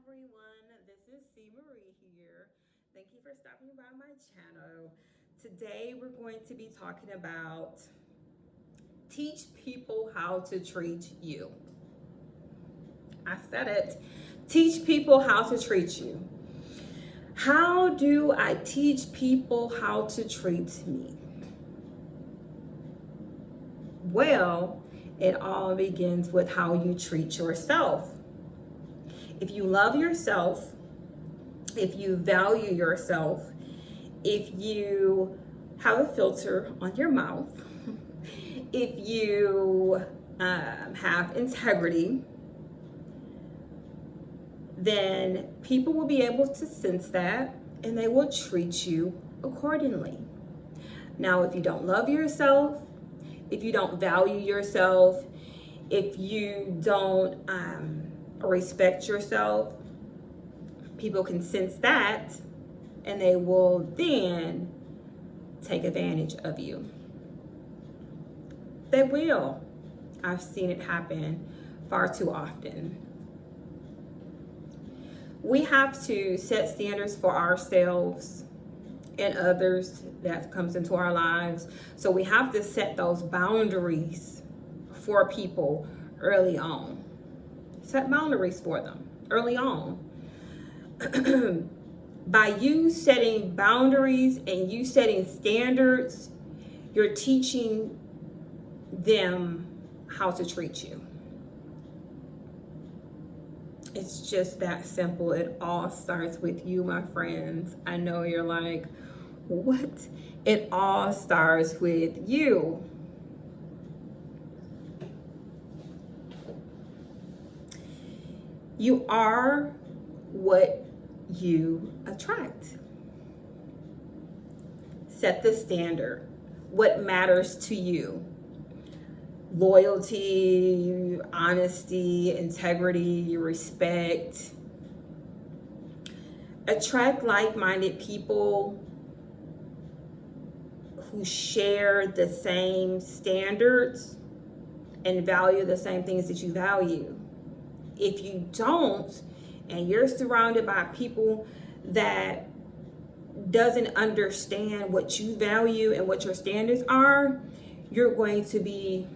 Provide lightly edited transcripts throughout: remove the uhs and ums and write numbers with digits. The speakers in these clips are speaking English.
everyone. This is C. Marie here. Thank you for stopping by my channel. Today we're going to be talking about teach people how to treat you. I said it. Teach people how to treat you. How do I teach people how to treat me? Well, it all begins with how you treat yourself. If you love yourself, if you value yourself, if you have a filter on your mouth, if you have integrity, then people will be able to sense that and they will treat you accordingly. Now, if you don't love yourself, if you don't value yourself, if you don't respect yourself, people can sense that and they will then take advantage of you. They will. I've seen it happen far too often. We have to set standards for ourselves and others that comes into our lives. So we have to set those boundaries for people early on. Set boundaries for them early on. By you setting boundaries and you setting standards, you're teaching them how to treat you. It's just that simple. It all starts with you, my friends. I know you're like, what? It all starts with you. You are what you attract. Set the standard. What matters to you? Loyalty, honesty, integrity, respect. Attract like-minded people who share the same standards and value the same things that you value. If you don't, and you're surrounded by people that doesn't understand what you value and what your standards are, you're going to be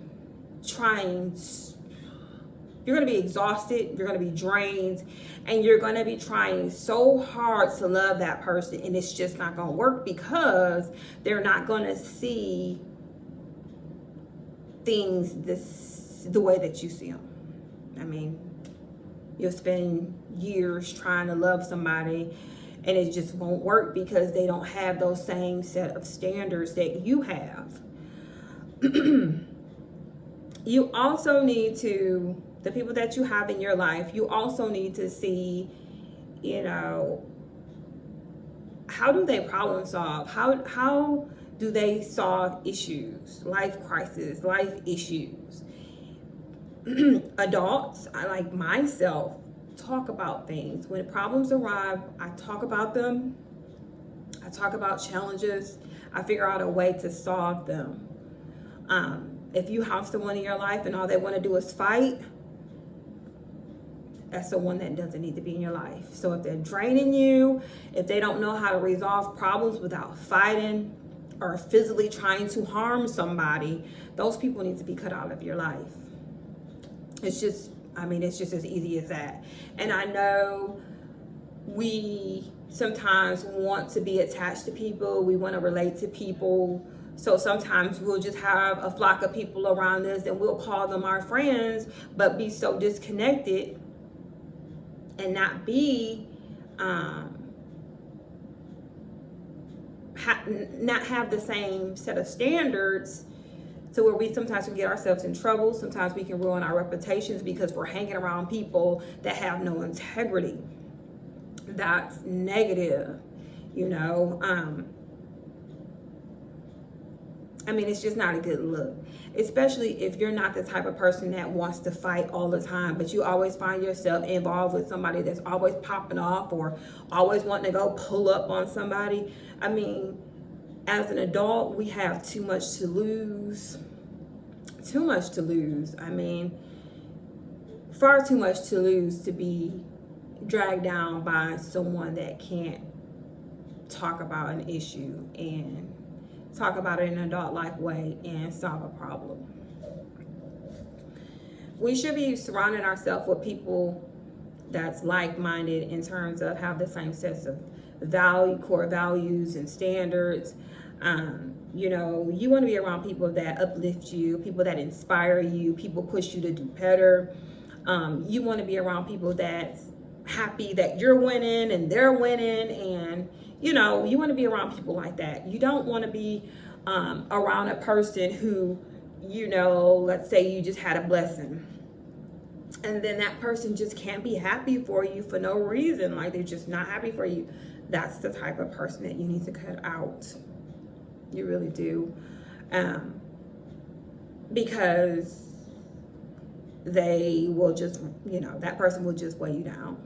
you're going to be exhausted, you're going to be drained, and you're going to be trying so hard to love that person, and it's just not going to work because they're not going to see things the way that you see them. I mean, you'll spend years trying to love somebody and it just won't work because they don't have those same set of standards that you have. You also need to, the people that you have in your life, you also need to see, how do they problem solve? How do they solve issues, life crises, life issues? Adults, I like myself, talk about things. When problems arrive, I talk about them. I talk about challenges. I figure out a way to solve them. If you have someone in your life and all they want to do is fight, that's the one that doesn't need to be in your life. So if they're draining you, if they don't know how to resolve problems without fighting or physically trying to harm somebody, those people need to be cut out of your life. It's just as easy as that. And I know we sometimes want to be attached to people. We want to relate to people. So sometimes we'll just have a flock of people around us and we'll call them our friends, but be so disconnected and not be, not have the same set of standards, to where we sometimes can get ourselves in trouble. Sometimes we can ruin our reputations because we're hanging around people that have no integrity. That's negative, it's just not a good look, especially if you're not the type of person that wants to fight all the time, but you always find yourself involved with somebody that's always popping off or always wanting to go pull up on somebody. As an adult, we have too much to lose. Too much to lose. Far too much to lose to be dragged down by someone that can't talk about an issue and talk about it in an adult-like way and solve a problem. We should be surrounding ourselves with people that's like-minded in terms of have the same sets of core values and standards. You know, you want to be around people that uplift you, people that inspire you, people push you to do better. You want to be around people that's happy that you're winning and they're winning, and you know, you want to be around people like that. You don't want to be around a person who, you know, let's say you just had a blessing and then that person just can't be happy for you for no reason, like they're just not happy for you. That's the type of person that you need to cut out. You really do. Because they will just, you know, that person will just weigh you down.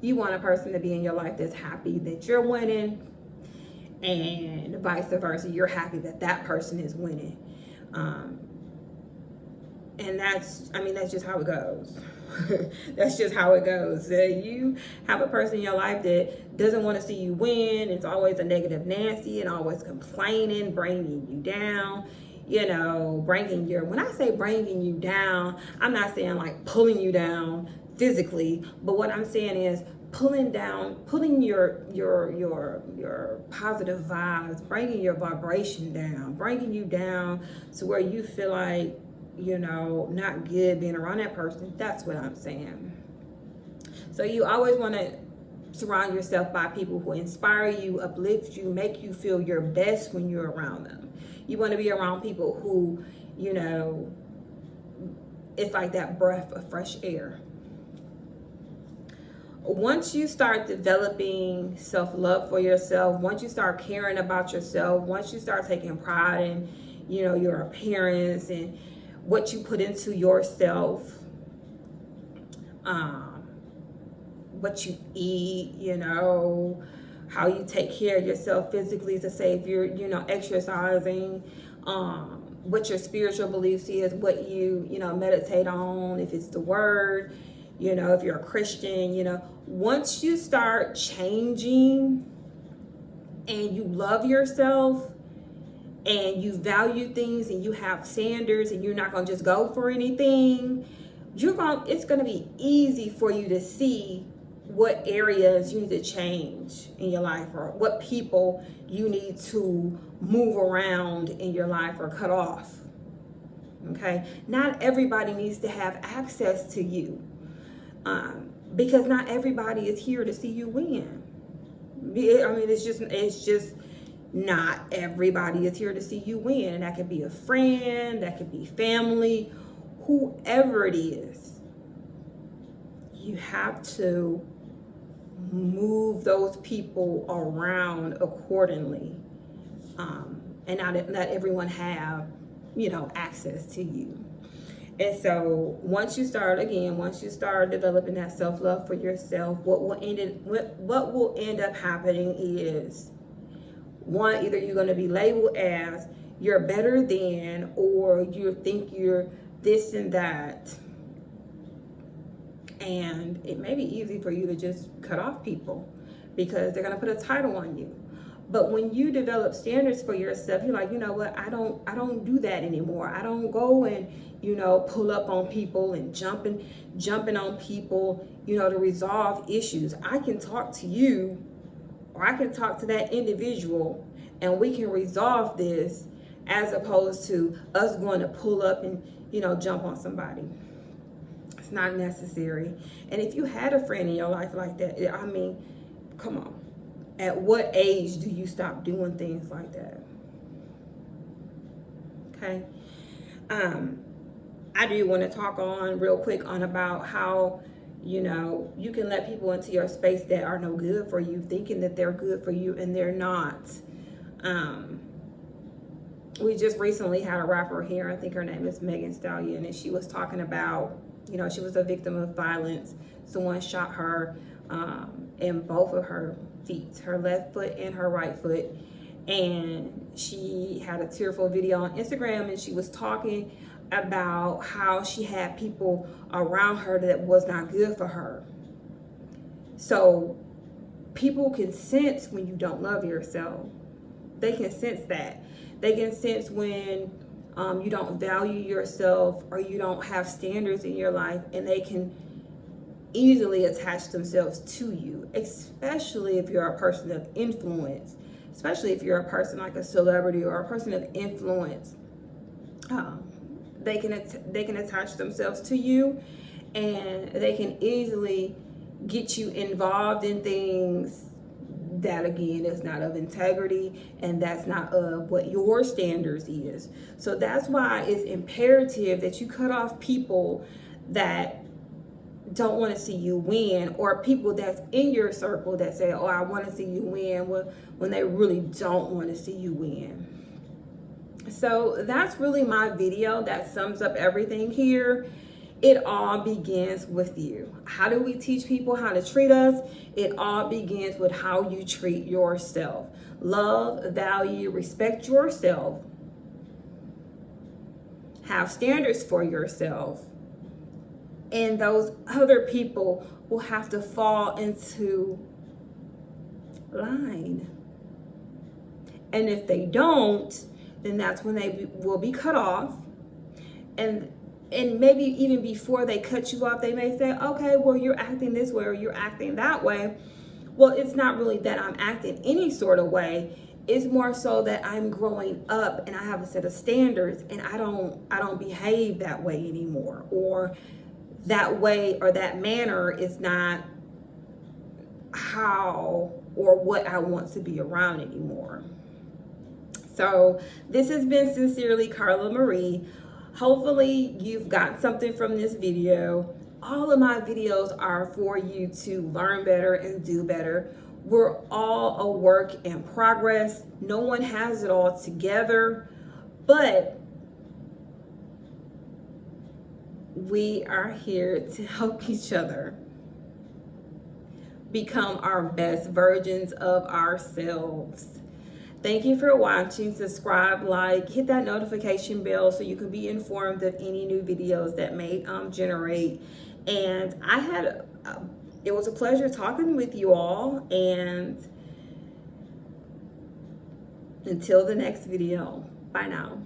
You want a person to be in your life that's happy that you're winning, and vice versa, you're happy that that person is winning. And that's, I mean, that's just how it goes. That's just how it goes. You have a person in your life that doesn't want to see you win. It's always a negative Nancy and always complaining, bringing you down. You know, when I say bringing you down, I'm not saying like pulling you down physically, but what I'm saying is pulling your positive vibes, bringing your vibration down, bringing you down to where you feel like, you know, not good being around that person. That's what I'm saying. So you always want to surround yourself by people who inspire you, uplift you, make you feel your best when you're around them. You want to be around people who, you know, it's like that breath of fresh air. Once you start developing self-love for yourself, once you start caring about yourself, once you start taking pride in, you know, your appearance and what you put into yourself, what you eat, you know, how you take care of yourself physically, to say if you're, you know, exercising, what your spiritual beliefs is, what you know, meditate on, if it's the word, you know, if you're a Christian, you know, once you start changing and you love yourself and you value things and you have standards and you're not going to just go for anything, it's going to be easy for you to see what areas you need to change in your life, or what people you need to move around in your life or cut off. Okay? Not everybody needs to have access to you, because not everybody is here to see you win. I mean, it's just not everybody is here to see you win. And that could be a friend, that could be family, whoever it is. You have to move those people around accordingly, and not let everyone have, you know, access to you. And so once you start developing that self-love for yourself, what will end up happening is, one, either you're going to be labeled as you're better than, or you think you're this and that. And it may be easy for you to just cut off people because they're going to put a title on you. But when you develop standards for yourself, you're like, you know what, I don't do that anymore. I don't go and, you know, pull up on people and jumping on people, you know, to resolve issues. I can talk to you, or I can talk to that individual, and we can resolve this, as opposed to us going to pull up and, you know, jump on somebody. It's not necessary. And if you had a friend in your life like that, I mean, come on. At what age do you stop doing things like that? Okay. I do want to talk on real quick on about how, you know, you can let people into your space that are no good for you, thinking that they're good for you, and they're not. We just recently had a rapper here, I think her name is Megan Stallion, and she was talking about, you know, she was a victim of violence. Someone shot her in both of her feet, her left foot and her right foot. And she had a tearful video on Instagram, and she was talking about how she had people around her that was not good for her. So people can sense when you don't love yourself. They can sense that. They can sense when you don't value yourself or you don't have standards in your life, and they can easily attach themselves to you, especially if you're a person of influence, especially if you're a person like a celebrity or a person of influence. They can attach themselves to you, and they can easily get you involved in things that, again, is not of integrity, and that's not of what your standards is. So that's why it's imperative that you cut off people that don't want to see you win, or people that's in your circle that say, oh, I want to see you win, when they really don't want to see you win. So that's really my video. That sums up everything here. It all begins with you. How do we teach people how to treat us? It all begins with how you treat yourself. Love, value, respect yourself. Have standards for yourself. And those other people will have to fall into line. And if they don't, then that's when they will be cut off. And maybe even before they cut you off, they may say, okay, well, you're acting this way or you're acting that way. Well, it's not really that I'm acting any sort of way. It's more so that I'm growing up and I have a set of standards, and I don't behave that way anymore, or that way or that manner is not how or what I want to be around anymore. So this has been Sincerely Carla Marie. Hopefully you've got something from this video. All of my videos are for you to learn better and do better. We're all a work in progress. No one has it all together, but we are here to help each other become our best versions of ourselves. Thank you for watching. Subscribe, like, hit that notification bell so you can be informed of any new videos that may generate. And it was a pleasure talking with you all. And until the next video, bye now.